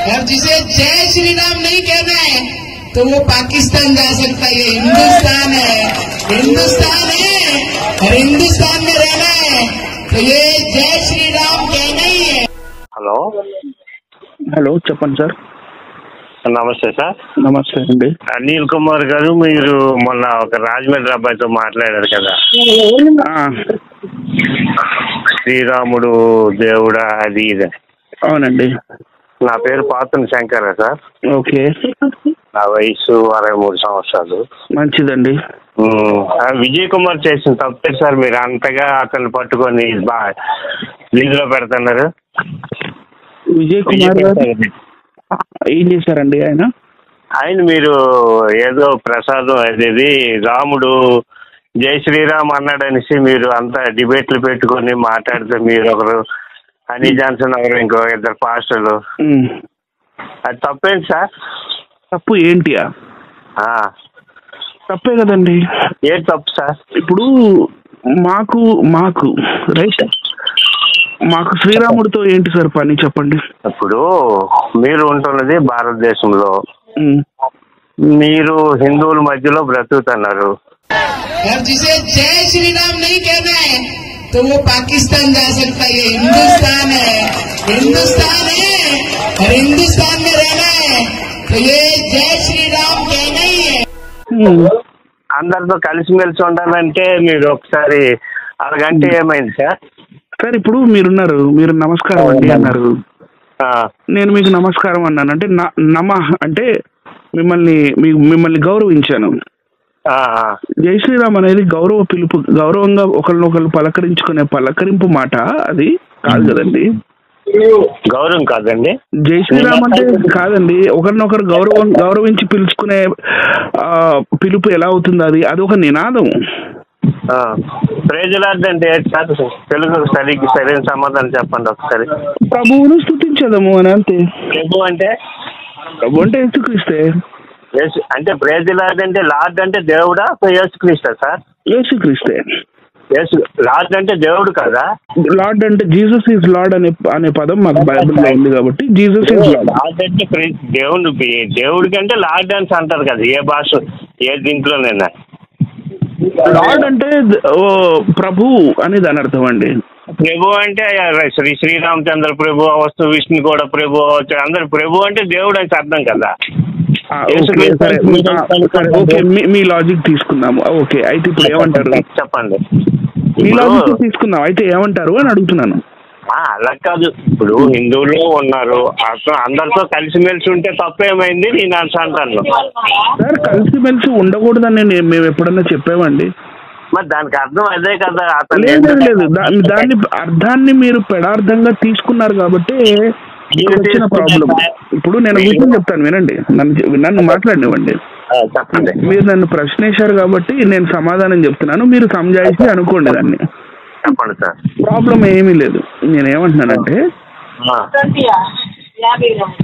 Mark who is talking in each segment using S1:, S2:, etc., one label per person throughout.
S1: और जिसे जय श्री राम नहीं कहना है तो वो पाकिस्तान जा सकता है। ये हिंदुस्तान है, हिंदुस्तान है और हिंदुस्तान में रहना है तो ये जय श्री राम कहना ही है।
S2: హలో
S3: హలో చెప్పండి సార్.
S2: నమస్తే సార్.
S3: నమస్తే అండి.
S2: అనిల్ కుమార్ గారు, మీరు మొన్న ఒక రాజమండ్రి అబ్బాయితో మాట్లాడారు కదా, శ్రీరాముడు దేవుడా అది ఇది.
S3: అవునండి.
S2: నా పేరు పాతన్ శంకర్ సార్.
S3: ఓకే.
S2: నా వయసు 63 సంవత్సరాలు.
S3: మంచిదండి.
S2: విజయ్ కుమార్ చేసిన తప్పే సార్. మీరు అంతగా అతన్ని పట్టుకొని లీజులో పెడుతున్నారు.
S3: విజయ్ కుమార్ గారు ఏం చేశారండి ఆయన
S2: మీరు ఏదో ప్రసాదం అది రాముడు జై శ్రీరామ్ అన్నాడనేసి మీరు అంతా డిబేట్లు పెట్టుకొని మాట్లాడితే, మీరు ఒకరు హనీ జాన్సన్ ఒకరు ఇంకో ఇద్దరు పాస్టర్లు, అది తప్పేంటి సార్?
S3: తప్పు ఏంటి? తప్పే కదండి.
S2: ఏంటి తప్పు సార్?
S3: ఇప్పుడు మాకు రైట్, మాకు శ్రీరాముడితో ఏంటి సార్ పని చెప్పండి.
S2: ఇప్పుడు మీరు ఉంటున్నది భారతదేశంలో, మీరు హిందువుల మధ్యలో బ్రతుకుతున్నారు.
S1: जिसे जय श्री राम नहीं कहना है तो वो पाकिस्तान जा सकता है। ये हिंदुस्तान है, हिंदुस्तान है और हिंदुस्तान में रहना है तो ये जय श्री राम कहना ही है।
S2: అందరితో కలిసిమెలిసి ఉండాలంటే మీరు ఒకసారి అరగంట ఏమైంది సార్?
S3: సార్ ఇప్పుడు మీరు నమస్కారం అండి అన్నారు, నేను మీకు నమస్కారం అన్నాను. అంటే అంటే మిమ్మల్ని గౌరవించాను. జై శ్రీరామ్ అనేది పిలుపు, గౌరవంగా ఒకరినొకరు పలకరించుకునే పలకరింపు మాట, అది కాదు కదండి.
S2: గౌరవం కాదండి. జై
S3: శ్రీరామ్ అంటే కాదండి, ఒకరినొకరు గౌరవించి పిలుచుకునే పిలుపు ఎలా అవుతుంది? అది ఒక నినాదం.
S2: అంటే తెలుగు సరైన సమాధానం చెప్పండి ఒకసారి.
S3: ప్రభువును స్తుతించదము అని అంతే.
S2: ప్రభు అంటే
S3: యేసుక్రీస్తే.
S2: అంటే ప్రేజలాడ్ అంటే లార్డ్ అంటే దేవుడా, యేసుక్రీస్తా సార్?
S3: యేసుక్రీస్తే.
S2: లార్డ్ అంటే దేవుడు కదా.
S3: లార్డ్ అంటే జీసస్ ఈజ్ లార్డ్ అనే పదం మాకు బైబిల్లో ఉంది కాబట్టి జీసస్ ఈజ్ లార్డ్.
S2: లార్డ్ అంటే దేవుడికి అంటే లార్డ్ అని అంటారు కదా, ఏ భాష ఏ దీంట్లోనైనా.
S3: లార్డ్ అంటే ప్రభు అని దాని అర్థం అండి.
S2: ప్రభు అంటే శ్రీరామచంద్ర ప్రభు అవచ్చు, విష్ణు కూడా ప్రభు అవచ్చు, అందరు ప్రభు అంటే దేవుడు అని అర్థం కదా.
S3: ఓకే, మీ లాజిక్ తీసుకుందాము. ఓకే, అయితే ఇప్పుడు ఏమంటారు
S2: చెప్పండి.
S3: మీ లాజిక్ తీసుకుందాం, అయితే ఏమంటారు అని అడుగుతున్నాను.
S2: అలా కాదు, ఇప్పుడు హిందువులు ఉన్నారు, అందరితో కలిసిమెలిసి ఉంటే తప్పేమైంది నేను అంటాను
S3: సార్. కలిసిమెలిసి ఉండకూడదని మేము ఎప్పుడన్నా చెప్పామండి?
S2: మరి దానికి అర్థం అదే కదా.
S3: లేదు, దాన్ని అర్థాన్ని మీరు పెడార్థంగా తీసుకున్నారు కాబట్టి వచ్చిన ప్రాబ్లం. ఇప్పుడు నేను విషయం చెప్తాను, వినండి, నన్ను మాట్లాడినివ్వండి. మీరు నన్ను ప్రశ్నేశారు కాబట్టి నేను సమాధానం చెప్తున్నాను, మీరు సంజాయిషి అనుకోండి దాన్ని.
S2: చెప్పండి సార్.
S3: ప్రాబ్లం ఏమీ లేదు. నేనేమంటున్నానంటే,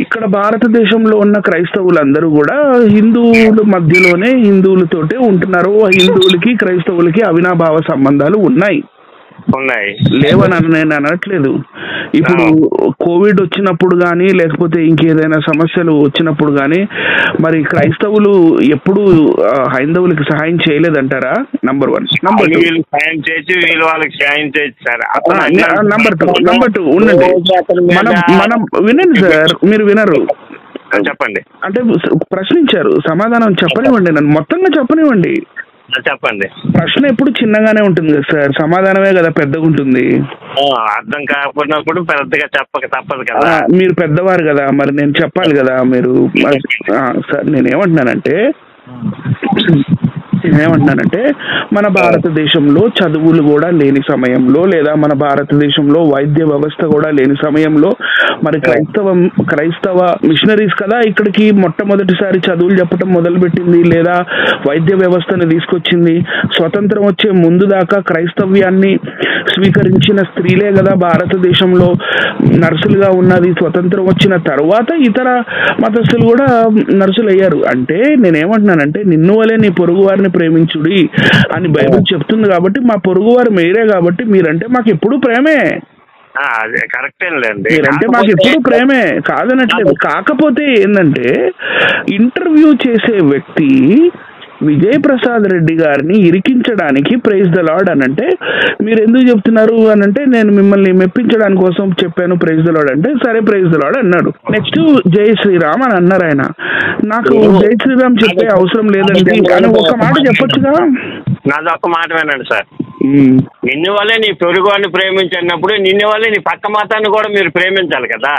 S3: ఇక్కడ భారతదేశంలో ఉన్న క్రైస్తవులందరూ కూడా హిందువుల మధ్యలోనే హిందువులతోటే ఉంటున్నారు. హిందువులకి క్రైస్తవులకి అవినాభావ సంబంధాలు ఉన్నాయి. లేవని నేను అనట్లేదు. ఇప్పుడు కోవిడ్ వచ్చినప్పుడు కానీ లేకపోతే ఇంకేదైనా సమస్యలు వచ్చినప్పుడు కానీ మరి క్రైస్తవులు ఎప్పుడు హైందవులకి సహాయం చేయలేదంటారా? నంబర్ 1. నంబర్ 2, ఉండండి, మనం వినండి సార్, మీరు వినరు.
S2: చెప్పండి.
S3: అంటే ప్రశ్నించారు, సమాధానం చెప్పనివ్వండి, నన్ను మొత్తంగా చెప్పనివ్వండి.
S2: చెప్పండి.
S3: ప్రశ్న ఎప్పుడు చిన్నగానే ఉంటుంది కదా సార్, సమాధానమే కదా పెద్దగా ఉంటుంది.
S2: అర్థం కాకపోయినప్పుడు పెద్దగా చెప్పక తప్పదు కదా.
S3: మీరు పెద్దవారు కదా, మరి నేను చెప్పాలి కదా. మీరు సార్, నేనేమంటున్నానంటే మన భారతదేశంలో చదువులు కూడా లేని సమయంలో, లేదా మన భారతదేశంలో వైద్య వ్యవస్థ కూడా లేని సమయంలో మరి క్రైస్తవ మిషనరీస్ కదా ఇక్కడికి మొట్టమొదటిసారి చదువులు చెప్పడం మొదలుపెట్టింది, లేదా వైద్య వ్యవస్థను తీసుకొచ్చింది. స్వతంత్రం వచ్చే ముందు దాకా క్రైస్తవ్యాన్ని స్వీకరించిన స్త్రీలే కదా భారతదేశంలో నర్సులుగా ఉన్నది. స్వతంత్రం వచ్చిన తర్వాత ఇతర మతస్థులు కూడా నర్సులు అయ్యారు. అంటే నేనేమంటున్నానంటే, నిన్ను వలే నీ పొరుగు వారిని ప్రేమించుడి అని బైబిల్ చెప్తుంది కాబట్టి మా పొరుగు వారు మీరే కాబట్టి మీరంటే మాకు ఎప్పుడు ప్రేమే.
S2: అదే కరెక్టేనండి.
S3: మీరంటే మాకు ఎప్పుడు ప్రేమే కాదనట్లేదు. కాకపోతే ఏంటంటే ఇంటర్వ్యూ చేసే వ్యక్తి విజయ్ ప్రసాద్ రెడ్డి గారిని ఇరికించడానికి ప్రైజ్ ద లార్డ్ అని అంటే మీరు ఎందుకు చెప్తున్నారు అని అంటే నేను మిమ్మల్ని మెప్పించడానికి కోసం చెప్పాను ప్రైజ్ ద లార్డ్ అంటే సరే ప్రైజ్ ద లార్డ్ అన్నాడు. నెక్స్ట్ జై శ్రీరామ్ అని అన్నారు ఆయన. నాకు జై శ్రీరామ్ చెప్పే అవసరం లేదండి అని ఒక మాట చెప్పొచ్చుగా.
S2: నాది ఒక్క మాట వినండి సార్. నిన్ను వల్లే నీ పొరుగు వాడిని ప్రేమించినప్పుడు నిన్ను వల్లే నీ పక్క మతాన్ని కూడా మీరు ప్రేమించాలి కదా.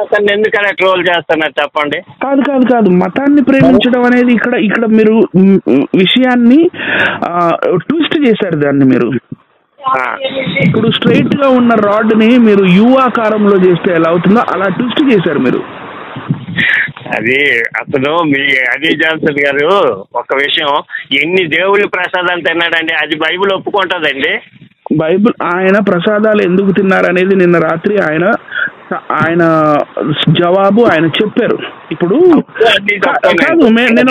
S2: అతన్ని ఎందుకు అలా ట్రోల్ చేస్తున్నారు చెప్పండి.
S3: కాదు కాదు కాదు మతాన్ని ప్రేమించడం అనేది ఇక్కడ మీరు విషయాన్ని ట్విస్ట్ చేశారు. దాన్ని మీరు ఇప్పుడు స్ట్రైట్ గా ఉన్న రాడ్ ని మీరు యు ఆకారంలో చేస్తే ఎలా అవుతుందో అలా ట్విస్ట్ చేశారు మీరు.
S2: అది అతను మీ అలీ జాన్సన్ గారు ఒక విషయం, ఎన్ని దేవుళ్ళ ప్రసాదాలు తిన్నాడండి, అది బైబిల్ ఒప్పుకుంటుందండి.
S3: బైబిల్ ఆయన ప్రసాదాలు ఎందుకు తిన్నారనేది నిన్న రాత్రి ఆయన జవాబు ఆయన చెప్పారు. ఇప్పుడు కాదు నేను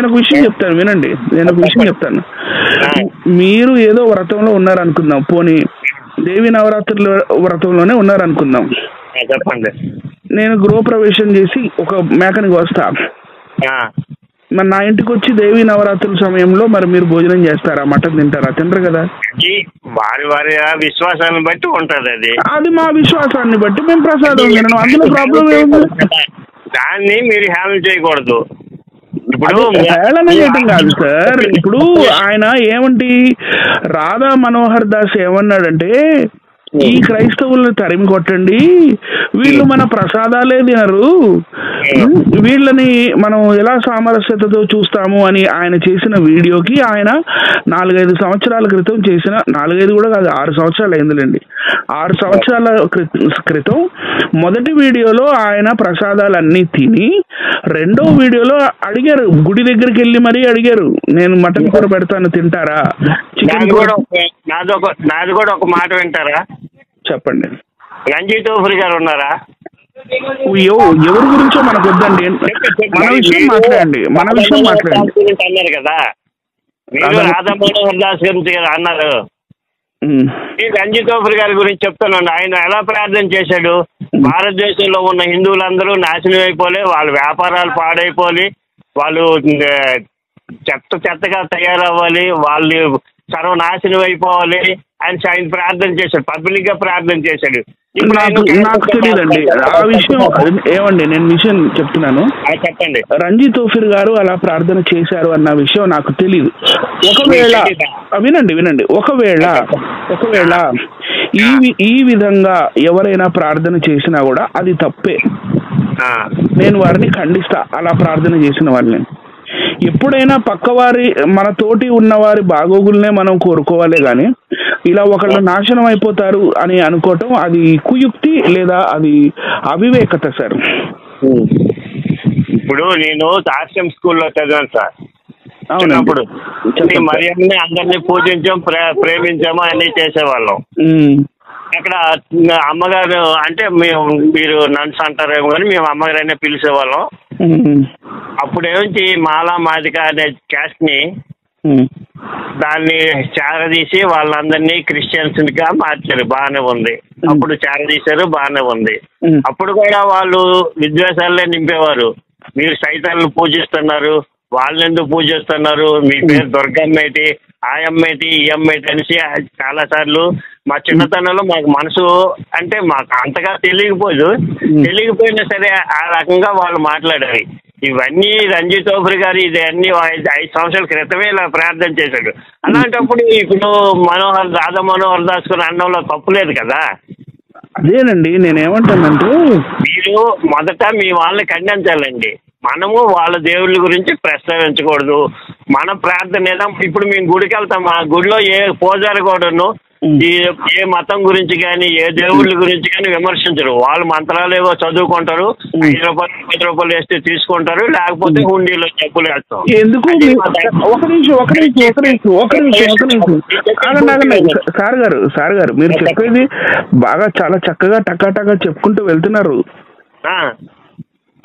S3: ఒక విషయం చెప్తాను వినండి. నేను ఒక విషయం చెప్తాను. మీరు ఏదో వ్రతంలో ఉన్నారనుకుందాం, పోనీ దేవి నవరాత్రుల వ్రతంలోనే ఉన్నారనుకుందాం.
S2: చెప్పండి.
S3: నేను గృహప్రవేశం చేసి ఒక మేకనికి వస్తా, మరి నా ఇంటికి వచ్చి దేవి నవరాత్రుల సమయంలో మరి మీరు భోజనం చేస్తారా, మటన్ తింటారా? తింటారు కదా.
S2: వారి వారి విశ్వాసాన్ని బట్టి ఉంటది.
S3: అది మా విశ్వాసాన్ని బట్టి మేము ప్రసాదం తినడం, అందులో ప్రాబ్లం ఏముంది?
S2: దాన్ని మీరు హేళన చేయకూడదు.
S3: ఇప్పుడు హేళన చేయటం కాదు సార్. ఇప్పుడు ఆయన ఏమంటి రాధా మనోహర్ దాస్ ఏమన్నాడంటే ఈ క్రైస్తవుల్ని తరిమి కొట్టండి, వీళ్ళు మన ప్రసాదాలే తినరు, వీళ్ళని మనం ఎలా సామరస్యతతో చూస్తాము అని ఆయన చేసిన వీడియోకి ఆయన 4-5 సంవత్సరాల క్రితం చేసిన 4-5 కూడా కాదు 6 సంవత్సరాలు అయిందిలేండి. 6 సంవత్సరాల క్రితం మొదటి వీడియోలో ఆయన ప్రసాదాలన్నీ తిని రెండో వీడియోలో అడిగారు, గుడి దగ్గరికి వెళ్ళి మరీ అడిగారు, నేను మటన్ కూర పెడతాను తింటారా, చికెన్ కూర.
S2: నాది కూడా ఒక మాట వింటారా?
S3: చెప్పండి.
S2: రంజిత్ ఓఫ్రి గారు ఉన్నారా?
S3: ఎవరి గురించో మనకు వద్దండి, మన విషయం మాట్లాడండి.
S2: అన్నారు కదా మీరు రాధా మనోహర్ దాస్ గురించి అన్నారు. రంజిత్ ఓఫ్రి గారి గురించి చెప్తున్నాను. ఆయన ఎలా ప్రార్థన చేశాడు, భారతదేశంలో ఉన్న హిందువులందరూ నాశనం అయిపోలే, వాళ్ళ వ్యాపారాలు పాడైపోలి, వాళ్ళు చెత్తగా తయారవ్వాలి, వాళ్ళు సర్వనాశనం అయిపోవాలి అని ఆయన ప్రార్థన చేశాడు, పబ్లిక్ గా ప్రార్థన చేశాడు.
S3: నాకు తెలియదండి ఆ విషయం. ఏమండి నేను విషయం చెప్తున్నాను.
S2: చెప్పండి.
S3: రంజిత్ ఓఫిర్ గారు అలా ప్రార్థన చేశారు అన్న విషయం నాకు తెలియదు. ఒకవేళ వినండి ఒకవేళ ఈ విధంగా ఎవరైనా ప్రార్థన చేసినా కూడా అది తప్పే. నేను వారిని ఖండిస్తా, అలా ప్రార్థన చేసిన వాళ్ళని. ఎప్పుడైనా పక్కవారి మన తోటి ఉన్నవారి బాగోగులనే మనం కోరుకోవాలి కానీ ఇలా ఒకళ్ళు నాశనం అయిపోతారు అని అనుకోవటం అది కుయుక్తి లేదా అది అవివేకత సార్.
S2: ఇప్పుడు నేను ఆశ్రమ్ స్కూల్లో చదివాను సార్. అవునప్పుడు మరి అందరినీ పూజించాం, ప్రేమించాము, అన్ని చేసేవాళ్ళం. అక్కడ అమ్మగారు అంటే మీరు నన్స్ అంటారేమో కానీ మేము అమ్మగారు అనే పిలిచేవాళ్ళం. అప్పుడేమించి మాలా మాదిక అనే క్యాస్ట్ ని దాన్ని చేరదీసి వాళ్ళందరినీ క్రిస్టియన్స్ గా మార్చారు, బాగానే ఉంది. అప్పుడు చేరదీశారు, బాగానే ఉంది. అప్పుడు కూడా వాళ్ళు విద్వేషాలనే నింపేవారు. మీరు సైతాన్ని పూజిస్తున్నారు, వాళ్ళని ఎందుకు పూజిస్తున్నారు, మీ పేరు దుర్గమ్మేటి, ఆ అమ్మేటి, ఈ అమ్మేటి అనేసి చాలా సార్లు మా చిన్నతనంలో మాకు మనసు అంటే మాకు అంతగా తెలియకపోయినా సరే ఆ రకంగా వాళ్ళు మాట్లాడారు. ఇవన్నీ రంజిత్ ఓఫ్రి గారు ఇది అన్ని 5 సంవత్సరాల క్రితమే ఇలా ప్రార్థన చేశాడు. అలాంటప్పుడు ఇప్పుడు రాధా మనోహర్ దాస్ గారు అనడంలో తప్పులేదు కదా.
S3: అదేనండి నేనేమంటానంటే
S2: మీరు మొదట మీ వాళ్ళని ఖండించాలండి. మనము వాళ్ళ దేవుళ్ళ గురించి ప్రస్తావించకూడదు. మన ప్రార్థన ఏదో ఇప్పుడు మేము గుడికి వెళ్తాం, ఆ గుడిలో ఏ పూజారి కూడాను ఏ మతం గురించి కానీ ఏ దేవుళ్ళ గురించి కానీ విమర్శించరు. వాళ్ళు మంత్రాలు ఏవో చదువుకుంటారు, 5 రూపాయలు 10 రూపాయలు వేస్తే తీసుకుంటారు, లేకపోతే హుండీలో డబ్బులు వేస్తాం.
S3: ఎందుకు సార్ గారు మీరు చెప్పేది బాగా చాలా చక్కగా టకాటగా చెప్పుకుంటూ వెళ్తున్నారు.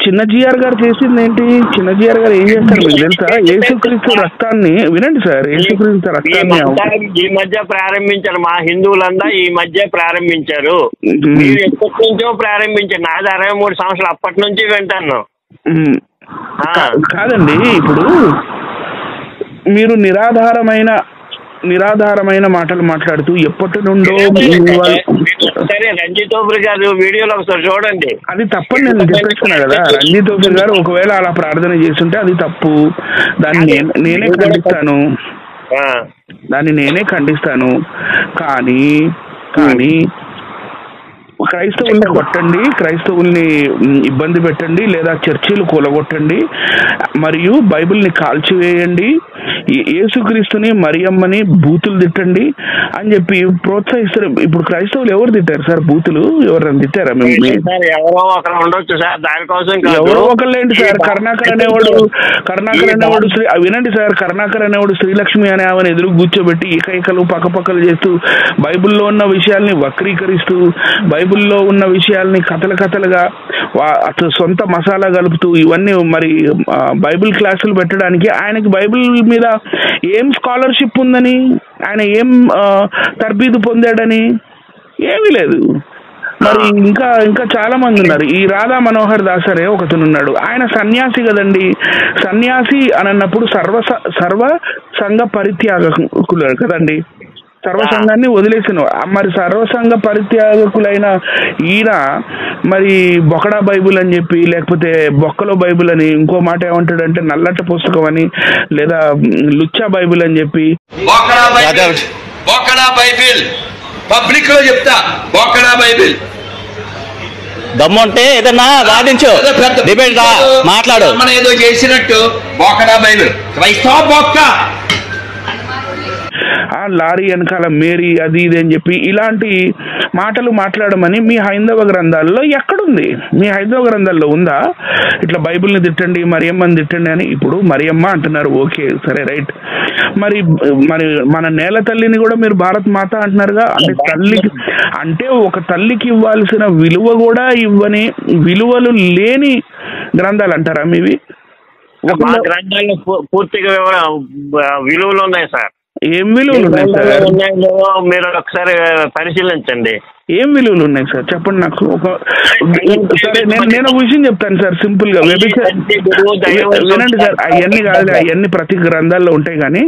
S3: చిన్న జిఆర్ గారు చేసింది ఏంటి? చిన్న జిఆర్ గారు ఏం చేస్తారు మీకు తెలుసా? యేసుక్రీస్తు రక్తాన్ని వినండి సార్, యేసుక్రీస్తు రక్తాన్ని
S2: ఈ మధ్య ప్రారంభించారు, మా హిందువులంతా ఈ మధ్య ప్రారంభించారు. మీరు ఎప్పటి నుంచో ప్రారంభించారు, నాది 63 సంవత్సరాలు, అప్పటి నుంచి వింటాను.
S3: కాదండి, ఇప్పుడు మీరు నిరాధారమైన మాటలు మాట్లాడుతూ ఎప్పటి నుండో
S2: సరే రంజిత్ ఓబ్రి గారు వీడియోలో ఒకసారి చూడండి.
S3: అది తప్పని నేను చెప్పేస్తున్నా కదా. రంజిత్ ఓబ్రి గారు ఒకవేళ అలా ప్రార్థన చేస్తుంటే అది తప్పు, దాన్ని నేనే ఖండిస్తాను. కానీ క్రైస్తవుల్ని కొట్టండి, క్రైస్తవుల్ని ఇబ్బంది పెట్టండి, లేదా చర్చిలు కూలగొట్టండి, మరియు బైబిల్ని కాల్చివేయండి, యేసుక్రీస్తుని మరియమ్మని బూతులు తిట్టండి అని చెప్పి ప్రోత్సహిస్తారు. ఇప్పుడు క్రైస్తవులు ఎవరు తిట్టారు సార్? బూతులు ఎవరైనా తిట్టారా?
S2: ఎవరో ఒకరు ఉండొచ్చు సార్, దానికోసం
S3: ఎవరో ఒకళ్ళేంటి సార్? కరుణాకర్ అనేవాడు వినండి సార్, కరుణాకర్ అనేవాడు శ్రీలక్ష్మి అనే ఆమెను ఎదురు కూర్చోబెట్టి ఏకైకలు పక్కపక్కలు చేస్తూ బైబిల్లో ఉన్న విషయాల్ని వక్రీకరిస్తూ బైబిల్లో ఉన్న విషయాల్ని కథలుగా సొంత మసాలా కలుపుతూ ఇవన్నీ మరి బైబిల్ క్లాసులు పెట్టడానికి ఆయనకి బైబిల్ మీద ఏం స్కాలర్షిప్ ఉందని, ఆయన ఏం తర్బీదు పొందాడని ఏమీ లేదు. మరి ఇంకా చాలా మంది ఉన్నారు. ఈ రాధా మనోహర్ దాస్ అనే ఒకతను ఉన్నాడు, ఆయన సన్యాసి కదండి. సన్యాసి అని అన్నప్పుడు సర్వ సంఘ పరిత్యాగకులు కదండి, సర్వసంఘాన్ని వదిలేసిన. మరి సర్వసంఘ పరిత్యాగకులైన ఈయన మరి బొకడా బైబుల్ అని చెప్పి, లేకపోతే బొక్కలో బైబుల్ అని, ఇంకో మాట ఏమంటాడంటే నల్లట పుస్తకం అని, లేదా లుచ్చా బైబుల్ అని చెప్పి
S4: బొకడా బైబిల్ పబ్లిక్ లో చెప్తా. బొకడా బైబిల్
S5: దమ్ముంటే ఏదన్నా వాదించు, డిబేట్ రా, మాట్లాడు.
S4: మనం ఏదో చేసినట్టు బొకడా బైబిల్ క్రైస్తవ బొక్క,
S3: లారీ వెనకాల మేరీ అది ఇది అని చెప్పి ఇలాంటి మాటలు మాట్లాడమని మీ హైందవ గ్రంథాల్లో ఎక్కడుంది? మీ హైందవ గ్రంథాల్లో ఉందా ఇట్లా బైబిల్ని తిట్టండి, మరియమ్మని తిట్టండి అని? ఇప్పుడు మరియమ్మ అంటున్నారు, ఓకే సరే రైట్. మరి మన నేల తల్లిని కూడా మీరు భారత్ మాత అంటున్నారుగా. అంటే ఒక తల్లికి ఇవ్వాల్సిన విలువ కూడా ఇవ్వని, విలువలు లేని గ్రంథాలు అంటారా మీవి?
S2: గ్రంథాల్లో పూర్తిగా విలువలు ఉన్నాయి సార్.
S3: ఏం విలువలు ఉన్నాయి సార్?
S2: మీరు ఒకసారి పరిశీలించండి.
S3: ఏం విలువలు ఉన్నాయి సార్ చెప్పండి నాకు. నేను విషయం చెప్తాను సార్ సింపుల్ గా. వినండి సార్, అవన్నీ కాదు, అవన్నీ ప్రతి గ్రంథాల్లో ఉంటాయి. కానీ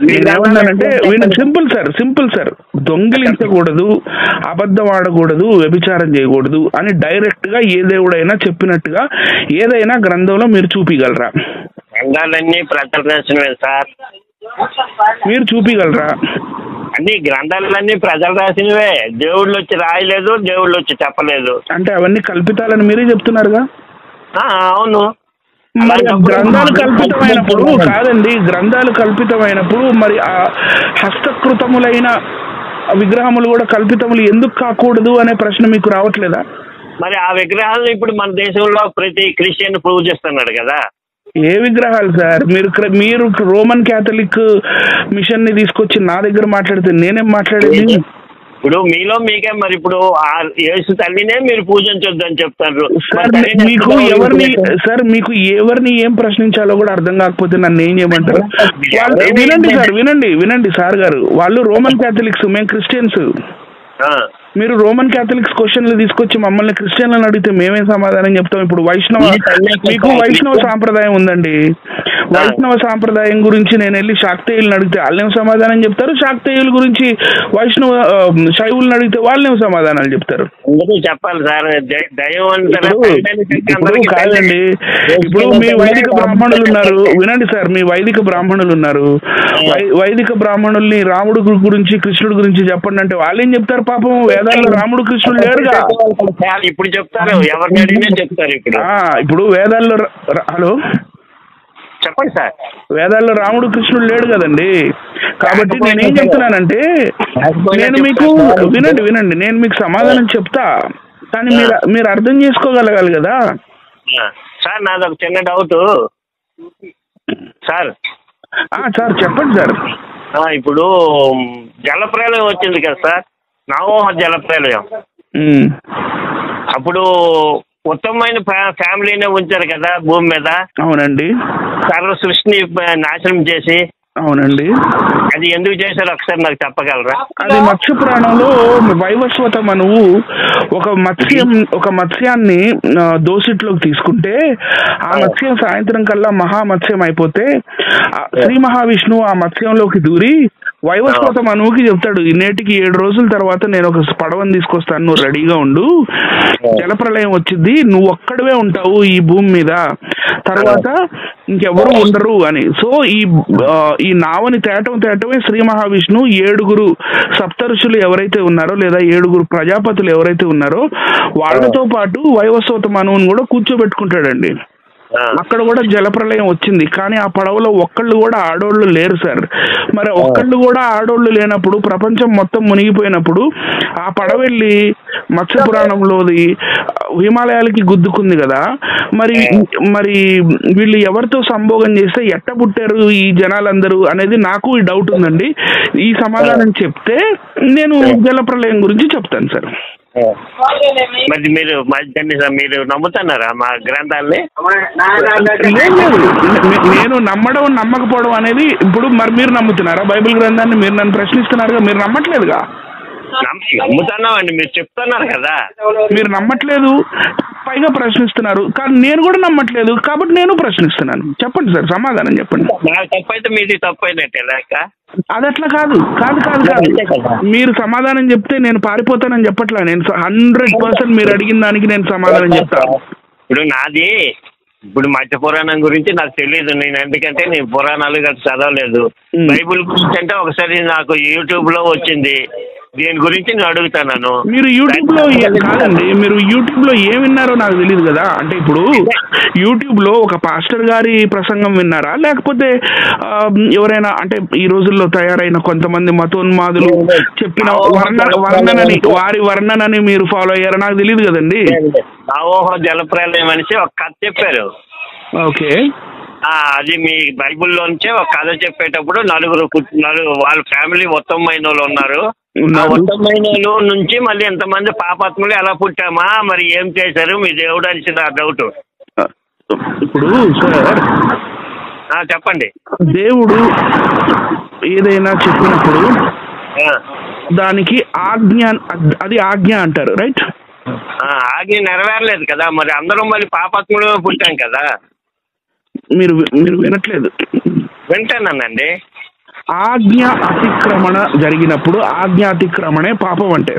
S3: నేనేమన్నానంటే సింపుల్ సార్, దొంగిలించకూడదు, అబద్ధం ఆడకూడదు, వ్యభిచారం చేయకూడదు అని డైరెక్ట్ గా ఏ దేవుడైనా చెప్పినట్టుగా ఏదైనా గ్రంథంలో మీరు చూపించగలరా?
S2: గ్రంథాలన్నీ ప్రజలు రాసినవే సార్,
S3: మీరు చూపించగలరా?
S2: అన్ని గ్రంథాలన్నీ ప్రజలు రాసినవే, దేవుళ్ళు వచ్చి రాయలేదు, దేవుళ్ళు వచ్చి చెప్పలేదు.
S3: అంటే అవన్నీ కల్పితాలని మీరే చెప్తున్నారుగా.
S2: అవును,
S3: గ్రంథాలు కల్పితమైనప్పుడు కాదండి, గ్రంథాలు కల్పితమైనప్పుడు మరి ఆ హస్తకృతములైన విగ్రహములు కూడా కల్పితములు ఎందుకు కాకూడదు అనే ప్రశ్న మీకు రావట్లేదా?
S2: మరి ఆ విగ్రహాలను ఇప్పుడు మన దేశంలో ప్రతి క్రిస్టియన్ ప్రూవ్ చేస్తున్నాడు కదా.
S3: ఏ విగ్రహాలు సార్? మీరు రోమన్ క్యాథలిక్ మిషన్ ని తీసుకొచ్చి నా దగ్గర మాట్లాడితే నేనేం మాట్లాడేది?
S2: ఇప్పుడు మీలో మీకే మరి ఇప్పుడు యేసు తల్లినే మీరు పూజించొద్దు అని చెప్తారు.
S3: మీకు ఎవరిని ఏం ప్రశ్నించాలో కూడా అర్థం కాకపోతే నన్ను ఏం చేయమంటారు? వినండి సార్ గారు, వాళ్ళు రోమన్ క్యాథలిక్స్, మేము క్రిస్టియన్స్. మీరు రోమన్ క్యాథలిక్స్ క్వశ్చన్లు తీసుకొచ్చి మమ్మల్ని క్రిస్టియన్లను అడిగితే మేమేం సమాధానం చెప్తాం? ఇప్పుడు మీకు వైష్ణవ సాంప్రదాయం ఉందండి, వైష్ణవ సాంప్రదాయం గురించి నేను వెళ్ళి శాక్తేయులను అడిగితే వాళ్ళేం సమాధానం చెప్తారు? శాక్తేయుల గురించి శైవులను అడిగితే వాళ్ళేం సమాధానాలు చెప్తారు?
S2: చెప్పాలి సార్.
S3: కాదండి, ఇప్పుడు మీ వైదిక బ్రాహ్మణులు ఉన్నారు, వినండి సార్, మీ వైదిక బ్రాహ్మణులు ఉన్నారు, వైదిక బ్రాహ్మణుల్ని రాముడు గురించి కృష్ణుడి గురించి చెప్పండి అంటే వాళ్ళేం చెప్తారు? పాపం వేదాల్లో రాముడు కృష్ణుడు లేరుగా.
S2: ఇప్పుడు చెప్తారు, ఎవరిని అడిగినా చెప్తారు.
S3: ఇప్పుడు వేదాల్లో హలో
S2: చెప్పండి సార్,
S3: వేదాల్లో రాముడు కృష్ణుడు లేడు కదండి. కాబట్టి నేనేం చెప్తున్నానంటే, నేను మీకు వినండి, నేను మీకు సమాధానం చెప్తా, కానీ మీరు అర్థం చేసుకోగలగాలి కదా
S2: సార్. నాది ఒక చిన్న డౌట్ సార్.
S3: సార్ చెప్పండి సార్.
S2: ఇప్పుడు జలప్రలయం వచ్చింది కదా సార్, నవోహ జలప్రలయం. అప్పుడు ఉత్తమమైన ఫ్యామిలీనే ఉంచారు కదా భూమి మీద.
S3: అవునండి.
S2: సర్వ సృష్టిని నాశనం చేసి.
S3: అవునండి.
S2: అది ఎందుకు చేశారు ఒకసారి నాకు చెప్పగలరా?
S3: అది మత్స్య పురాణంలో వైవస్వత మనువు ఒక మత్స్యాన్ని దోసిట్లోకి తీసుకుంటే ఆ మత్స్యం సాయంత్రం కల్లా మహామత్స్యం అయిపోతే శ్రీ మహావిష్ణువు ఆ మత్స్యంలోకి దూరి వైవస్వత మనువుకి చెప్తాడు, నేటికి 7 రోజుల తర్వాత నేను ఒక పడవని తీసుకొస్తాను, నువ్వు రెడీగా ఉండు, జలప్రలయం వచ్చింది, నువ్వు ఒక్కడవే ఉంటావు ఈ భూమి మీద, తర్వాత ఇంకెవరు ఉండరు అని. సో ఈ నావని తేటమే శ్రీ మహావిష్ణువు 7 సప్తఋషులు ఎవరైతే ఉన్నారో లేదా 7 ప్రజాపతులు ఎవరైతే ఉన్నారో వాళ్ళతో పాటు వైవస్వత మనువుని కూడా కూర్చోబెట్టుకుంటాడండి. అక్కడ కూడా జలప్రలయం వచ్చింది, కానీ ఆ పడవలో ఒక్కళ్ళు కూడా ఆడోళ్ళు లేరు సార్. మరి ఒక్కళ్ళు కూడా ఆడోళ్ళు లేనప్పుడు ప్రపంచం మొత్తం మునిగిపోయినప్పుడు ఆ పడవెళ్ళి మత్స్య పురాణంలోది హిమాలయాలకి గుద్దుకుంది కదా, మరి వీళ్ళు ఎవరితో సంభోగం చేస్తే ఎట్ట పుట్టారు ఈ జనాలందరూ అనేది నాకు ఈ డౌట్ ఉందండి. ఈ సమాధానం చెప్తే నేను జలప్రలయం గురించి చెప్తాను సార్.
S2: మరి మీరు నమ్ముతున్నారా మా గ్రంథాలని?
S3: నేను నమ్మకపోవడం అనేది ఇప్పుడు మరి మీరు నమ్ముతున్నారా బైబిల్ గ్రంథాన్ని? మీరు నన్ను ప్రశ్నిస్తున్నారుగా, మీరు నమ్మట్లేదుగా.
S2: నమ్ముతున్నామండి, మీరు చెప్తున్నారు కదా.
S3: మీరు నమ్మట్లేదు, పైగా ప్రశ్నిస్తున్నారు. కానీ నేను కూడా నమ్మట్లేదు కాబట్టి నేను ప్రశ్నిస్తున్నాను. చెప్పండి సార్, సమాధానం చెప్పండి.
S2: తప్పైతే మీది తప్పైనట్టే లెక్క.
S3: అది అట్లా కాదు. మీరు సమాధానం చెప్తే నేను పారిపోతానని చెప్పట్లా. నేను 100% మీరు అడిగిన దానికి నేను సమాధానం చెప్తాను.
S2: ఇప్పుడు మత్స్య పురాణం గురించి నాకు తెలియదు, నేను ఎందుకంటే నేను పురాణాలు గట్రా చదవలేదు. బైబుల్ గురించి అంటే ఒకసారి నాకు యూట్యూబ్ లో వచ్చింది, దీని గురించి నేను అడుగుతాను.
S3: మీరు యూట్యూబ్ లో కాదండి, మీరు యూట్యూబ్ లో ఏం విన్నారో నాకు తెలియదు కదా. అంటే ఇప్పుడు యూట్యూబ్ లో ఒక పాస్టర్ గారి ప్రసంగం విన్నారా, లేకపోతే ఎవరైనా అంటే ఈ రోజుల్లో తయారైన కొంతమంది మతోన్మాదులు చెప్పిన వారి వర్ణనని మీరు ఫాలో అయ్యారా నాకు తెలియదు కదండి.
S2: జలప్రలయం అనేసి ఒక కథ చెప్పారు.
S3: ఓకే,
S2: అది మీ బైబుల్లోంచే ఒక కథ చెప్పేటప్పుడు నలుగురు వాళ్ళ ఫ్యామిలీ ఉత్తమమైన వాళ్ళు ఉన్నారు. ఉత్తమమైన నుంచి మళ్ళీ ఎంతమంది పాపాత్ములు ఎలా పుట్టామా, మరి ఏం చేశారు మీ దేవుడు అనేసి నా డౌట్.
S3: ఇప్పుడు సార్
S2: చెప్పండి.
S3: దేవుడు ఏదైనా చెప్పినప్పుడు దానికి ఆజ్ఞ అంటారు, రైట్?
S2: ఆజ్ఞ నెరవేరలేదు కదా, మరి అందరం మళ్ళీ పాపాత్ములు పుట్టాం కదా.
S3: మీరు వినట్లేదు.
S2: వింటానండి.
S3: ఆజ్ఞ అతిక్రమణ జరిగినప్పుడు ఆజ్ఞాతిక్రమణే పాపం అంటే.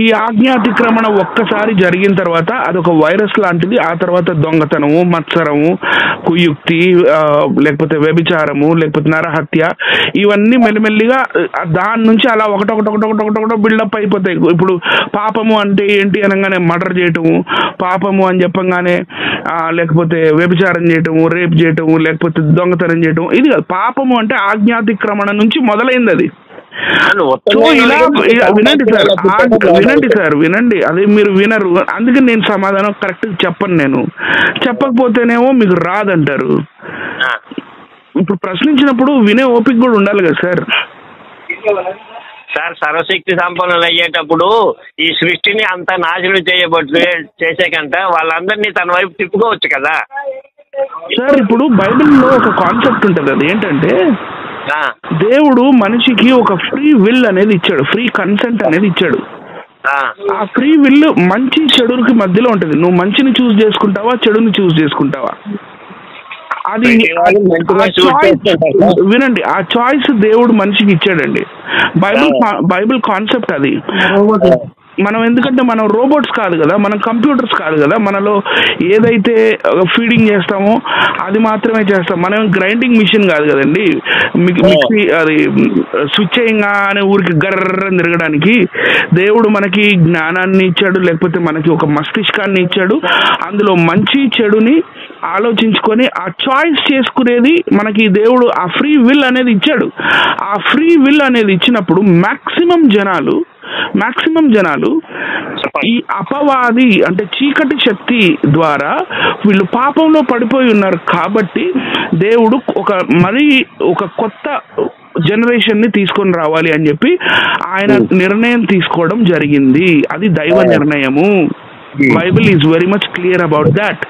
S3: ఈ ఆజ్ఞాతిక్రమణ ఒక్కసారి జరిగిన తర్వాత అదొక వైరస్ లాంటిది. ఆ తర్వాత దొంగతనము, మత్సరము, కుయుక్తి, లేకపోతే వ్యభిచారము, లేకపోతే నరహత్య, ఇవన్నీ మెల్లిమెల్లిగా దాని నుంచి అలా ఒకటొకటొకటొకటొకటొకటొకటొకటొ బిల్డప్ అయిపోతాయి. ఇప్పుడు పాపము అంటే ఏంటి అనగానే మర్డర్ చేయటము, పాపము అని చెప్పంగానే లేకపోతే వ్యభిచారం చేయటము, రేప్ చేయటము, లేకపోతే దొంగతనం చేయటము. ఇది కాదు. పాపము అంటే ఆజ్ఞాతిక్రమణ నుంచి మొదలైంది అది. వినండి అదే మీరు వినరు, అందుకని నేను సమాధానం కరెక్ట్ చెప్పను. నేను చెప్పకపోతేనేమో మీకు రాదంటారు. ఇప్పుడు ప్రశ్నించినప్పుడు వినే ఓపిక కూడా ఉండాలి కదా సార్.
S2: సర్వశక్తి సంపన్నులు అయ్యేటప్పుడు ఈ సృష్టిని అంతా నాశనం చేసేకంట వాళ్ళందరినీ తన వైపు తిప్పుకోవచ్చు కదా
S3: సార్. ఇప్పుడు బైబిల్లో ఒక కాన్సెప్ట్ ఉంటుంది, అది ఏంటంటే దేవుడు మనిషికి ఒక ఫ్రీ విల్ అనేది ఇచ్చాడు, ఫ్రీ కన్సెంట్ అనేది ఇచ్చాడు. ఆ ఫ్రీ విల్ మంచి చెడుకి మధ్యలో ఉంటుంది. నువ్వు మంచిని చూస్ చేసుకుంటావా, చెడుని చూస్ చేసుకుంటావా? అది వినండి, ఆ చాయిస్ దేవుడు మనిషికి ఇచ్చాడండి. బైబిల్ కాన్సెప్ట్ అది. మనం ఎందుకంటే మనం రోబోట్స్ కాదు కదా, మనం కంప్యూటర్స్ కాదు కదా. మనలో ఏదైతే ఫీడింగ్ చేస్తామో అది మాత్రమే చేస్తాం. మనం గ్రైండింగ్ మిషన్ కాదు కదండి. మిక్సీ అది స్విచ్ అయ్యంగానే ఊరికి గర్రని తిరగడానికి దేవుడు మనకి జ్ఞానాన్ని ఇచ్చాడు, లేకపోతే మనకి ఒక మస్తిష్కాన్ని ఇచ్చాడు. అందులో మంచి చెడుని ఆలోచించుకొని ఆ చాయిస్ చేసుకునేది మనకి దేవుడు ఆ ఫ్రీ విల్ అనేది ఇచ్చాడు. ఆ ఫ్రీ విల్ అనేది ఇచ్చినప్పుడు మాక్సిమం జనాలు ఈ అపవాది అంటే చీకటి శక్తి ద్వారా వీళ్ళు పాపంలో పడిపోయి ఉన్నారు. కాబట్టి దేవుడు ఒక కొత్త జనరేషన్ ని తీసుకొని రావాలి అని చెప్పి ఆయన నిర్ణయం తీసుకోవడం జరిగింది. అది దైవ నిర్ణయము. Bible is very much clear about that.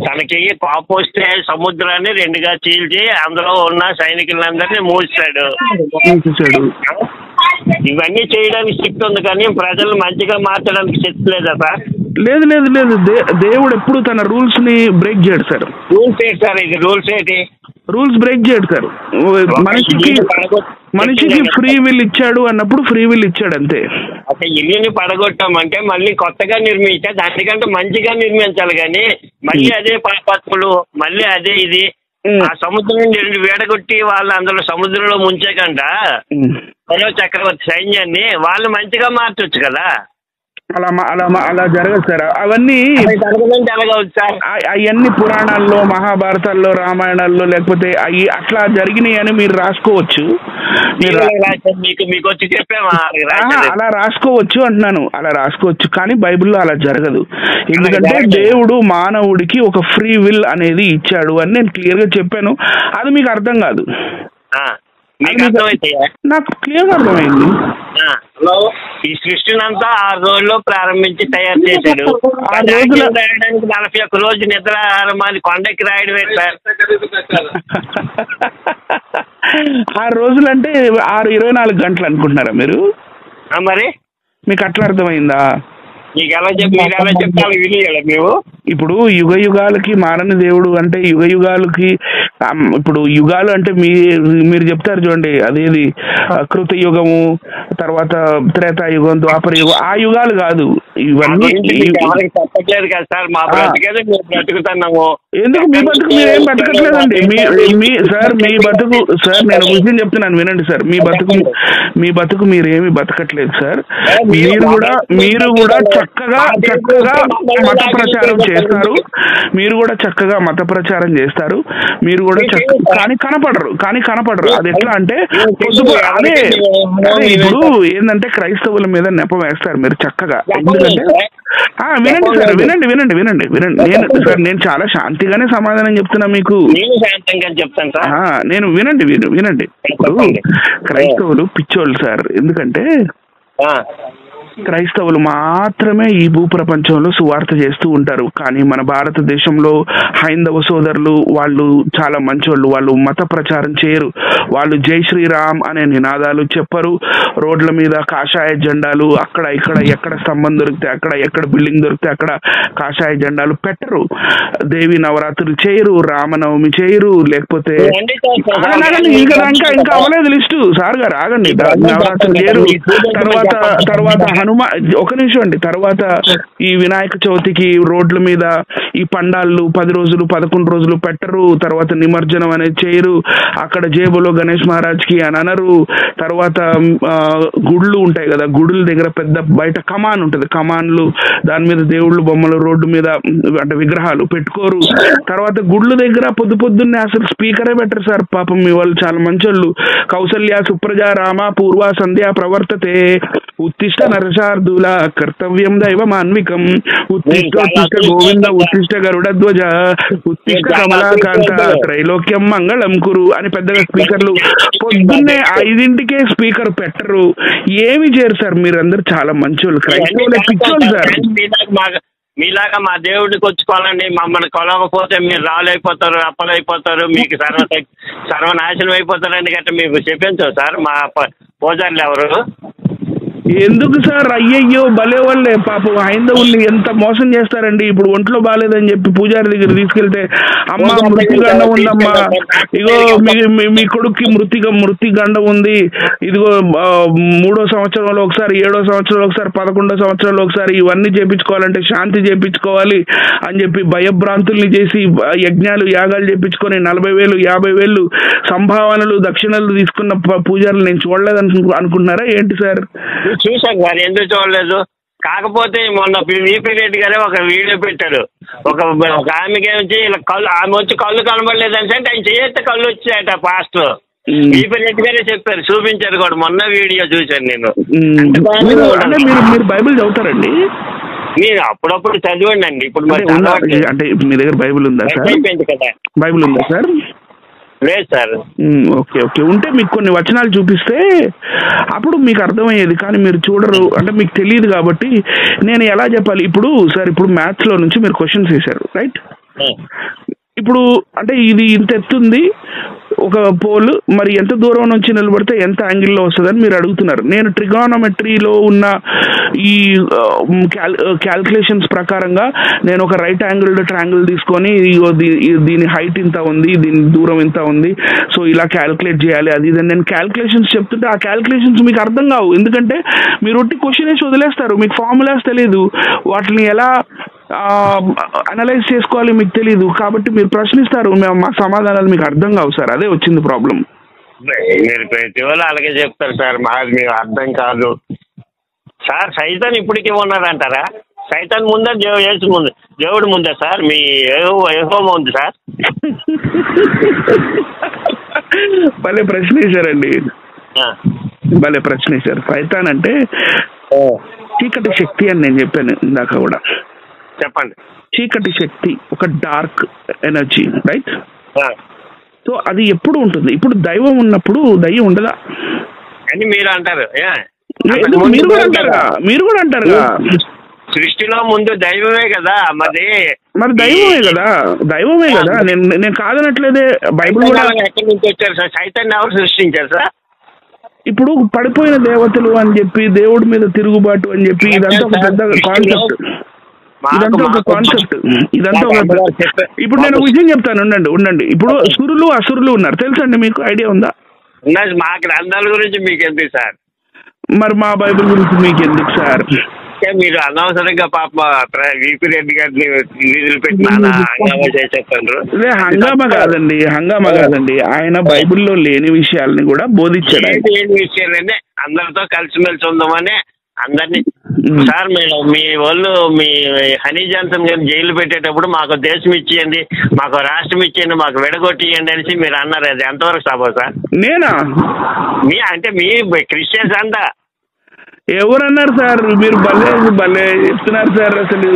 S2: తనకి కోపం వస్తే సముద్రాన్ని రెండుగా చీల్చి అందులో ఉన్న సైనికులందరినీ మూసాడు. ఇవన్నీ చేయడానికి శక్తి ఉంది కానీ ప్రజలు మంచిగా మార్చడానికి శక్తి లేదా సార్?
S3: లేదు లేదు లేదు, దేవుడు ఎప్పుడు తన రూల్స్ ని బ్రేక్ చేయడు సార్.
S2: రూల్స్ ఏంటి సార్? ఇది రూల్స్ ఏంటి?
S3: రూల్స్ బ్రేక్ చేయడు సార్. మనిషికి ఫ్రీ విల్ ఇచ్చాడు అన్నప్పుడు ఫ్రీ విల్ ఇచ్చాడు అంతే.
S2: ఒక ఇల్లుని పడగొట్టామంటే మళ్ళీ కొత్తగా నిర్మించా, దానికంటే మంచిగా నిర్మించాలి కానీ మళ్ళీ అదే పాపత్తులు మళ్ళీ అదే ఇది ఆ సముద్రం రెండు వేడగొట్టి వాళ్ళు అందులో సముద్రంలో ముంచేకంట ఫరో చక్రవర్తి సైన్యాన్ని వాళ్ళు మంచిగా మార్చొచ్చు కదా.
S3: అలా జరగదు సార్. అవన్నీ అవన్నీ పురాణాల్లో, మహాభారతాల్లో, రామాయణాల్లో లేకపోతే అవి అట్లా జరిగినాయి అని మీరు రాసుకోవచ్చు. అలా రాసుకోవచ్చు అంటున్నాను, అలా రాసుకోవచ్చు. కానీ బైబిల్లో అలా జరగదు. ఎందుకంటే దేవుడు మానవుడికి ఒక ఫ్రీ విల్ అనేది ఇచ్చాడు అని నేను క్లియర్ గా చెప్పాను. అది మీకు అర్థం కాదు. నాకు క్లియర్ అర్థమైంది.
S2: ఈ సృష్టిని అంతా 6 రోజుల్లో ప్రారంభించి తయారు చేశాడు. 41 రోజు నిద్ర మాది కొండకి రాయడం సార్.
S3: 6 రోజులు అంటే 24 గంటలు అనుకుంటున్నారా మీరు?
S2: మరి
S3: మీకు అట్లా అర్థమైందా?
S2: మీకు ఎలా చెప్తాను వినియాలి మేము.
S3: ఇప్పుడు యుగ యుగాలకి మారని దేవుడు అంటే యుగ యుగాలకి ఇప్పుడు యుగాలు అంటే మీరు చెప్తారు చూడండి, అదేది కృతయుగము, తర్వాత త్రేతాయుగం, ద్వాపర యుగం, ఆ యుగాలు కాదు ఇవన్నీ.
S2: చెప్పట్లేదు కదా సార్, మా బ్రతికేది మేము బ్రతుకుతున్నాము.
S3: ఎందుకు మీ బతుకు మీరేం బతకట్లేదండి? సార్ మీ బతుకు సార్, నేను విషయం చెప్తున్నాను వినండి సార్. మీ బతుకు మీరేమి బతకట్లేదు సార్. మీరు కూడా చక్కగా మత ప్రచారం చేస్తారు. మీరు కూడా చక్కగా మత ప్రచారం చేస్తారు. మీరు కూడా కానీ కనపడరు. అది ఎట్లా అంటే అదే ఇప్పుడు ఏంటంటే క్రైస్తవుల మీద నెపం వేస్తారు మీరు చక్కగా. ఎందుకంటే వినండి సార్, నేను చాలా శాంతిగానే సమాధానం చెప్తున్నా మీకు. నేను వినండి. ఇప్పుడు క్రైస్తవులు పిచ్చోళ్ళు సార్. ఎందుకంటే క్రైస్తవులు మాత్రమే ఈ భూప్రపంచంలో సువార్త చేస్తూ ఉంటారు. కానీ మన భారతదేశంలో హైందవ సోదరులు వాళ్ళు చాలా మంచోళ్ళు. వాళ్ళు మత ప్రచారం చేయరు. వాళ్ళు జై శ్రీరామ్ అనే నినాదాలు చెప్పరు. రోడ్ల మీద కాషాయ జెండాలు అక్కడ ఇక్కడ ఎక్కడ స్తంభం దొరికితే అక్కడ, ఎక్కడ బిల్డింగ్ దొరికితే అక్కడ కాషాయ జెండాలు పెట్టరు. దేవి నవరాత్రులు చేయరు, రామనవమి చేయరు. లేకపోతే ఇంకా అవ్వలేదు లిస్టు సార్ గారు, ఆగండి. నవరాత్రులు చేయరు. తర్వాత ఒక నిమిషం అండి. తర్వాత ఈ వినాయక చవితికి రోడ్ల మీద ఈ పండాళ్ళు 10 రోజులు 11 రోజులు పెట్టరు. తర్వాత నిమజ్జనం అనేది చేయరు. అక్కడ జేబులో గణేష్ మహారాజ్కి అని అనరు. తర్వాత గుళ్ళు ఉంటాయి కదా, గుడుల దగ్గర పెద్ద బయట కమాన్ ఉంటుంది. కమాన్లు దాని మీద దేవుళ్ళు బొమ్మలు రోడ్డు మీద అంటే విగ్రహాలు పెట్టుకోరు. తర్వాత గుళ్ళు దగ్గర పొద్దున్నే అసలు స్పీకరే పెట్టరు సార్. పాపం మీ వాళ్ళు చాలా మంచోళ్ళు. కౌసల్య సుప్రజా రామ పూర్వ సంధ్యా ప్రవర్తతే ఉత్తిష్ట నరశార్దూల కర్తవ్యం దైవమాన్వికం ఉత్తిష్ట గోవింద ఉత్తిష్ట గరుడధ్వజ ఉత్తిష్ట కమలాకాంత త్రైలోక్యం మంగళం కురు అని పెద్దగా స్పీకర్లు పొద్దున్నే 5ంటికే స్పీకర్ పెట్టరు. ఏమి చేయరు సార్. మీరందరూ చాలా మంచోళ్ళు, క్రైస్తవులే పిచ్చోళ్ళు సార్.
S2: మీలాగా మా దేవుడికి వచ్చుకోవాలండి. మమ్మల్ని కొలవకపోతే మీరు రాళ్ళైపోతారు, అప్పలైపోతారు, మీకు సర్వనాశనం అయిపోతారని గట్రా మీకు చెప్పించవు సార్ మా పూజారులు ఎవరు?
S3: ఎందుకు సార్? అయ్యయ్యో భలే వాళ్ళే పాపం హైందవుల్ని ఎంత మోసం చేస్తారండి. ఇప్పుడు ఒంట్లో బాగాలేదని చెప్పి పూజారి దగ్గర తీసుకెళ్తే అమ్మ మృతిగండం ఉందమ్మా, ఇగో మీ కొడుక్కి మృతిగండం ఉంది, ఇదిగో 3వ సంవత్సరంలో ఒకసారి, 7వ సంవత్సరంలో ఒకసారి, 11వ సంవత్సరంలో ఒకసారి ఇవన్నీ చేపించుకోవాలంటే శాంతి చేపించుకోవాలి అని చెప్పి భయభ్రాంతుల్ని చేసి యజ్ఞాలు యాగాలు చేపించుకొని 40,000 50,000 సంభావనలు దక్షిణలు తీసుకున్న పూజారులు నేను చూడలేదు అనుకుంటున్నారా ఏంటి సార్?
S2: చూసాను సార్, ఎందుకు చూడలేదు. కాకపోతే మొన్న వీపీ రెడ్డి గారే ఒక వీడియో పెట్టారు. ఒక ఆమెకి వచ్చి ఇలా ఆమె వచ్చి కళ్ళు కనబడలేదని అంటే ఆయన చేస్తే కళ్ళు వచ్చాయట పాస్టర్. వీపీ రెడ్డి గారే చెప్పారు, చూపించారు కూడా. మొన్న వీడియో చూశాను నేను.
S3: మీరు బైబిల్ చదువుతారండి?
S2: మీరు అప్పుడప్పుడు చదివండి అండి. ఇప్పుడు
S3: అంటే మీ దగ్గర బైబిల్ ఉందా సార్?
S2: అయిపోయింది కదా.
S3: బైబిల్ ఉందా సార్?
S2: లేదు సార్.
S3: ఓకే ఓకే, ఉంటే మీకు కొన్ని వచనాలు చూపిస్తే అప్పుడు మీకు అర్థమయ్యేది, కానీ మీరు చూడరు అంటే మీకు తెలియదు కాబట్టి నేను ఎలా చెప్పాలి. ఇప్పుడు సార్, ఇప్పుడు మ్యాథ్స్లో నుంచి మీరు క్వశ్చన్స్ వేశారు రైట్. ఇప్పుడు అంటే ఇది ఇంత ఎత్తుంది ఒక పోల్, మరి ఎంత దూరం నుంచి నిలబడితే ఎంత యాంగిల్లో వస్తుందని మీరు అడుగుతున్నారు. నేను ట్రిగానోమెట్రీలో ఉన్న ఈ క్యాల్కులేషన్స్ ప్రకారంగా నేను ఒక రైట్ యాంగిల్డ్ ట్రయాంగిల్ తీసుకొని దీని హైట్ ఇంత ఉంది, దీని దూరం ఇంత ఉంది, సో ఇలా క్యాల్కులేట్ చేయాలి అది ఇది నేను క్యాల్కులేషన్స్ చెప్తుంటే ఆ క్యాల్కులేషన్స్ మీకు అర్థం కావు. ఎందుకంటే మీరు ఒట్టి క్వశ్చన్ వేసి వదిలేస్తారు, మీకు ఫార్ములాస్ తెలియదు, వాటిని ఎలా అనలైజ్ చేసుకోవాలి మీకు తెలీదు, కాబట్టి మీరు ప్రశ్నిస్తారు, మా సమాధానాలు మీకు అర్థం కావు సార్. అదే వచ్చింది ప్రాబ్లం.
S2: మీరు ప్రతి వాళ్ళు అలాగే చెప్తారు సార్, మాది మీకు అర్థం కాదు సార్. సైతాన్ ఇప్పటికీ ఉన్నారంటారా? సైతాన్ ముందే యేసు ముందు, దేవుడి ముందే సార్, మీ యెహోవా ఉంది సార్.
S3: భలే ప్రశ్న వేశారండి, భలే ప్రశ్న వేశారు. సైతాన్ అంటే చీకటి శక్తి అని నేను చెప్పాను ఇందాక కూడా.
S2: చెప్పండి.
S3: చీకటి శక్తి, ఒక డార్క్ ఎనర్జీ రైట్. సో అది ఎప్పుడు ఉంటుంది. ఇప్పుడు దైవం ఉన్నప్పుడు దయ్యం ఉండదా
S2: అని మీరు అంటారు.
S3: మీరు కూడా అంటారుగా,
S2: సృష్టిలో ముందు దైవమే కదా, మరి
S3: దైవమే కదా, దైవమే కదా. నేను కాదనట్లేదే. బైబిల్ కూడా
S2: ఎక్కడి నుంచి వచ్చారు సార్? సైతాన్ని ఎవరు సృష్టించారు సార్?
S3: ఇప్పుడు పడిపోయిన దేవతలు అని చెప్పి, దేవుడి మీద తిరుగుబాటు అని చెప్పి, ఇదంతా ఒక పెద్ద కాన్సెప్ట్. ఇదంతా ఒక కాన్సెప్ట్, ఇదంతా ఒక. ఇప్పుడు నేను విషయం చెప్తాను, ఉండండి. ఇప్పుడు సురులు అసురులు ఉన్నారు, తెలుసండి మీకు? ఐడియా ఉందా?
S2: మా గ్రంథాల గురించి మీకు ఎందుకు సార్?
S3: మరి మా బైబిల్ గురించి మీకు ఎందుకు సార్?
S2: మీరు అనవసరంగా పాప వీపీ రెడ్డి గారిని వీధులు పెట్టిన
S3: హంగామా కాదండి, ఆయన బైబిల్లో లేని విషయాలని కూడా బోధించాడు.
S2: లేని విషయాలనే అందరితో కలిసిమెలిసి ఉందామని అందరినీ. సార్ మీరు మీ వాళ్ళు మీ హనీ జాన్సన్ గారిని జైలు పెట్టేటప్పుడు మాకు దేశం ఇచ్చేయండి, మాకు రాష్ట్రం ఇచ్చేయండి, మాకు విడగొట్టియండి అనేసి మీరు అన్నారు. అది ఎంతవరకు సభ సార్?
S3: నేనా?
S2: అంటే మీ క్రిస్టియన్స్ అంతా
S3: ఎవరన్నారు సార్? మీరు భలే చెప్తున్నారు సార్. అసలు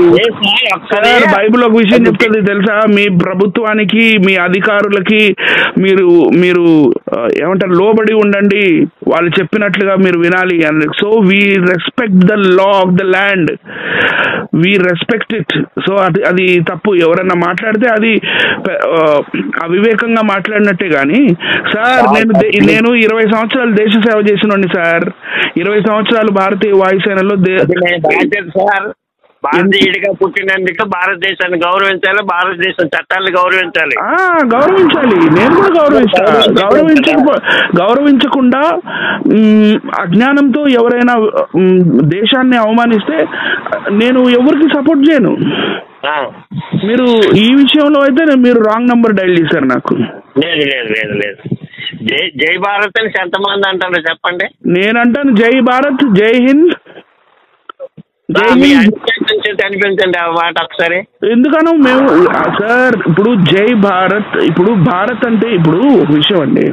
S3: సార్ బైబిల్ ఒక విషయం చెప్తుంది తెలుసా? మీ ప్రభుత్వానికి, మీ అధికారులకి మీరు ఏమంటారు, లోబడి ఉండండి, వాళ్ళు చెప్పినట్లుగా మీరు వినాలి అని. So we respect the law of the land, we respect it. So అది తప్పు. ఎవరన్నా మాట్లాడితే అది అవివేకంగా మాట్లాడినట్టే. కానీ సార్ నేను 20 సంవత్సరాలు దేశ సేవ చేసినండి సార్. 20 సంవత్సరాలు భారతీయ వాయుసేనలో
S2: సార్. భారతీయుడిగా పుట్టినందుకు భారతదేశాన్ని గౌరవించాలి, భారతదేశం చట్టాలను గౌరవించాలి.
S3: నేను కూడా గౌరవించకుండా అజ్ఞానంతో ఎవరైనా దేశాన్ని అవమానిస్తే నేను ఎవరికి సపోర్ట్ చేయను. మీరు ఈ విషయంలో అయితే మీరు రాంగ్ నంబర్ డైల్ చేశారు నాకు.
S2: లేదు. జై భారత్ అని ఎంతమంది అంటారు చెప్పండి?
S3: నేనంటాను జై భారత్, జై హింద్,
S2: కనిపించండి ఆ మాట ఒకసారి.
S3: ఎందుకనో మేము సార్ ఇప్పుడు జై భారత్, ఇప్పుడు భారత్ అంటే ఇప్పుడు ఒక విషయం అండి,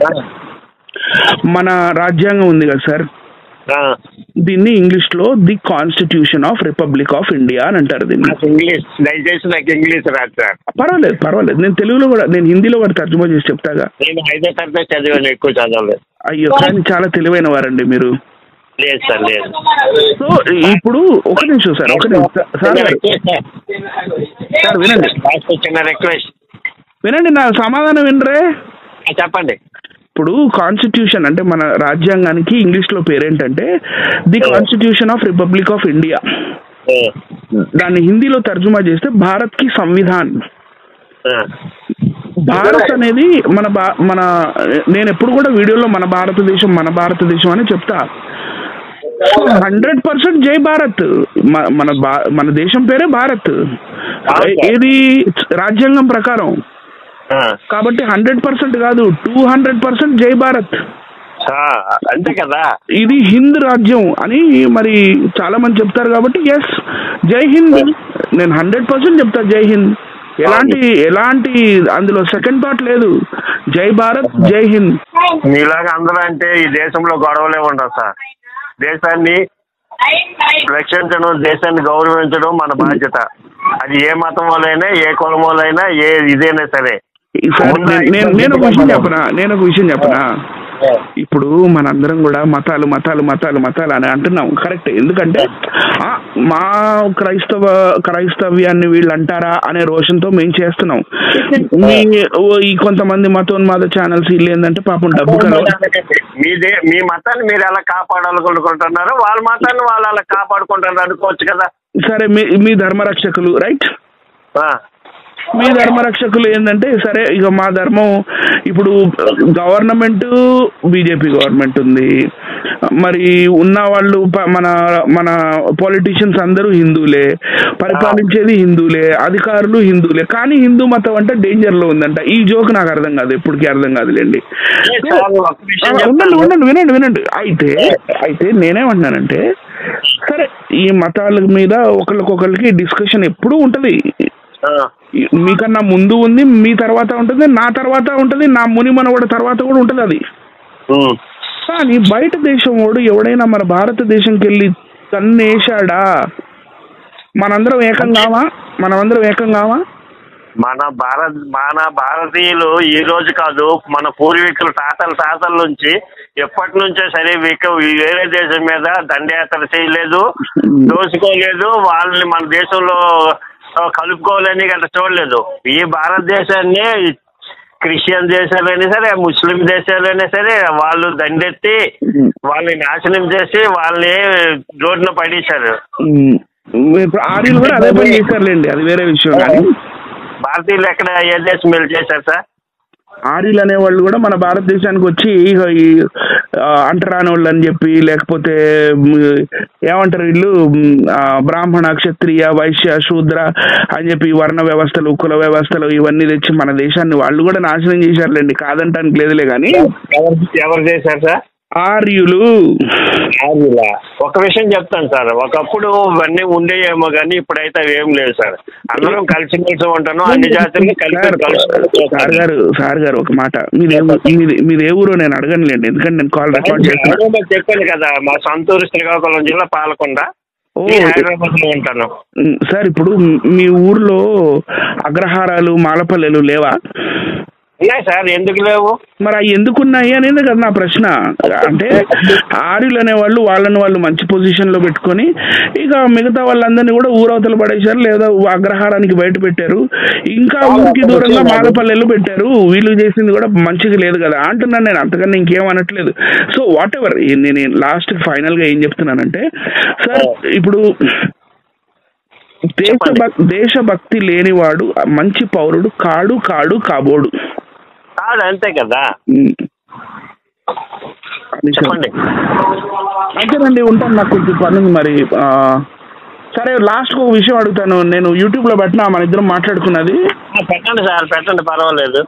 S3: మన రాజ్యాంగం ఉంది కదా సార్, దీన్ని ఇంగ్లీష్ లో the constitution of republic of India అని అంటారు. దీన్ని
S2: దయచేసి నాకు ఇంగ్లీష్ రాదు సార్.
S3: పర్వాలేదు, నేను తెలుగులో కూడా, నేను హిందీలో కూడా తర్జుమా చేసి చెప్తాగా.
S2: నేను 5వ తరగతి చదివాను, ఎక్కువ చదవలేదు.
S3: అయ్యో, కానీ చాలా తెలివైన వారండి మీరు.
S2: లేదు సార్, లేదు.
S3: సో ఇప్పుడు ఒక నిమిషం సార్, వినండి,
S2: చిన్న రిక్వెస్ట్
S3: వినండి, నా సమాధానం వినరే?
S2: చెప్పండి.
S3: ఇప్పుడు కాన్స్టిట్యూషన్ అంటే మన రాజ్యాంగానికి ఇంగ్లీష్ లో పేరేంటంటే the constitution of republic of India. దాన్ని హిందీలో తర్జుమా చేస్తే భారత్ కి సంవిధాన్. భారత్ అనేది మన నేను ఎప్పుడు కూడా వీడియోలో మన భారతదేశం అని చెప్తా. 100% జై భారత్. మన దేశం పేరే భారత్, ఏది రాజ్యాంగం ప్రకారం. కాబట్టి 100% కాదు, 200% జై భారత్.
S2: అంతే కదా.
S3: ఇది హింద్ రాజ్యం అని మరి చాలా మంది చెప్తారు. కాబట్టి ఎస్, జై హింద్. నేను 100% చెప్తా జై హింద్. ఎలాంటి అందులో సెకండ్ థాట్ లేదు. జై భారత్, జై హింద్.
S2: మీలాగా అందరూ అంటే ఈ దేశంలో గొడవలే ఉండవు సార్. దేశాన్ని రక్షించడం, దేశాన్ని గౌరవించడం మన బాధ్యత. అది ఏ మతం వాళ్ళైనా, ఏ కులం వాళ్ళైనా, ఏ ఇదైనా సరే
S3: సార్ నేను ఒక విషయం చెప్పనా ఇప్పుడు మనందరం కూడా మతాలు మతాలు మతాలు మతాలు అని అంటున్నాం, కరెక్ట్. ఎందుకంటే మా క్రైస్తవ్యాన్ని వీళ్ళు అంటారా అనే రోషంతో మేము చేస్తున్నాం. ఈ కొంతమంది మతోన్మాద ఛానల్స్ వీళ్ళు ఏంటంటే పాపం డబ్బు
S2: మీ మతాన్ని మీరు ఎలా కాపాడాలనుకుంటున్నారు, వాళ్ళ మతాన్ని వాళ్ళు అలా కాపాడుకుంటారు అనుకోవచ్చు కదా.
S3: సరే మీ ధర్మరక్షకులు రైట్, మీ ధర్మరక్షకులు ఏంటంటే సరే ఇక మా ధర్మం ఇప్పుడు గవర్నమెంట్ బీజేపీ గవర్నమెంట్ ఉంది, మరి ఉన్న వాళ్ళు మన పొలిటీషియన్స్ అందరూ హిందువులే, పరిపాలించేది హిందువులే, అధికారులు హిందువులే, కానీ హిందూ మతం అంటే డేంజర్ లో ఉందంట. ఈ జోక్ నాకు అర్థం కాదు, ఎప్పటికీ అర్థం కాదులేండి. వినండి. అయితే నేనేమంటున్నానంటే సరే ఈ మతాల మీద ఒకరికొకరికి డిస్కషన్ ఎప్పుడూ ఉంటది. మీకన్నా ముందు ఉంది, మీ తర్వాత ఉంటుంది, నా తర్వాత ఉంటుంది, నా ముని మనవాడు తర్వాత కూడా ఉంటుంది అది. కానీ బయట దేశం వాడు ఎవడైనా మన భారతదేశంకి వెళ్ళి తన్నేశాడా? మనమందరం ఏకం కావా?
S2: మన భారతీయులు ఈ రోజు కాదు, మన పూర్వీకులు తాతల నుంచి ఎప్పటి నుంచో సరే వేరే దేశం మీద దండయాత్ర చేయలేదు, దోచుకోలేదు, వాళ్ళని మన దేశంలో కలుపుకోవాలని గట్రా చూడలేదు. ఈ భారతదేశాన్ని క్రిస్టియన్ దేశాలైనా సరే, ముస్లిం దేశాలైనా సరే వాళ్ళు దండెత్తి వాళ్ళని నాశనం చేసి వాళ్ళని రోడ్డున పడేశారు.
S3: ఆర్యులు కూడా అదే పని చేశారులేండి, అది వేరే విషయం. కానీ
S2: భారతీయులు ఎక్కడ ఏ దేశం వెళ్ళి చేశారు సార్?
S3: ఆర్యులు అనేవాళ్ళు కూడా మన భారతదేశానికి వచ్చి ఈ అంటరాని వాళ్ళు అని చెప్పి, లేకపోతే ఏమంటారు వీళ్ళు బ్రాహ్మణ క్షత్రియ వైశ్య శూద్ర అని చెప్పి వర్ణ వ్యవస్థలు కుల వ్యవస్థలు ఇవన్నీ తెచ్చి మన దేశాన్ని వాళ్ళు కూడా నాశనం చేశారులేండి, కాదంటానికి లేదులే. కానీ
S2: ఎవరు చేశారు సార్?
S3: ఆర్యులా?
S2: ఒక విషయం చెప్తాను సార్, ఒకప్పుడు ఇవన్నీ ఉండేయేమో కానీ ఇప్పుడైతే అవి ఏం లేదు సార్. అందరం కలిసిమెలిసి ఉంటాను, అన్ని జాతులు
S3: సార్ గారు ఒక మాట, మీదే ఊరు నేను అడగనులేండి, ఎందుకంటే నేను కాల్ రికార్డ్ చేస్తాను.
S2: చెప్పాను కదా, మా సొంతూరు శ్రీకాకుళం జిల్లా పాలకొండ, హైదరాబాద్ లో ఉంటాను
S3: సార్. ఇప్పుడు మీ ఊర్లో అగ్రహారాలు మాలపల్లెలు లేవా?
S2: ఉన్నాయి సార్, ఎందుకు లేవు?
S3: మరి అవి ఎందుకున్నాయి అనేది కదా నా ప్రశ్న. అంటే ఆర్యులు అనేవాళ్ళు వాళ్ళు మంచి పొజిషన్ లో పెట్టుకొని ఇక మిగతా వాళ్ళందరినీ కూడా ఊరవతలు పడేశారు, లేదా అగ్రహారానికి బయట పెట్టారు, ఇంకా ఊరికి దూరంగా మాలపల్లెలు పెట్టారు. వీళ్ళు చేసింది కూడా మంచిగా లేదు కదా అంటున్నాను నేను, అంతకన్నా ఇంకేం అనట్లేదు. సో వాట్ ఎవర్, నేను లాస్ట్ ఫైనల్ గా ఏం చెప్తున్నానంటే సార్, ఇప్పుడు దేశభక్తి లేనివాడు మంచి పౌరుడు కాబోడు.
S2: అంతే కదా. చెప్పండి.
S3: అంతేనండి, ఉంటాను, నాకు కొంచెం పని మరి. సరే లాస్ట్ ఒక విషయం అడుగుతాను, నేను యూట్యూబ్ లో పెట్టినా మన ఇద్దరం మాట్లాడుకున్నది.
S2: పెట్టండి సార్, పెట్టండి, పర్వాలేదు.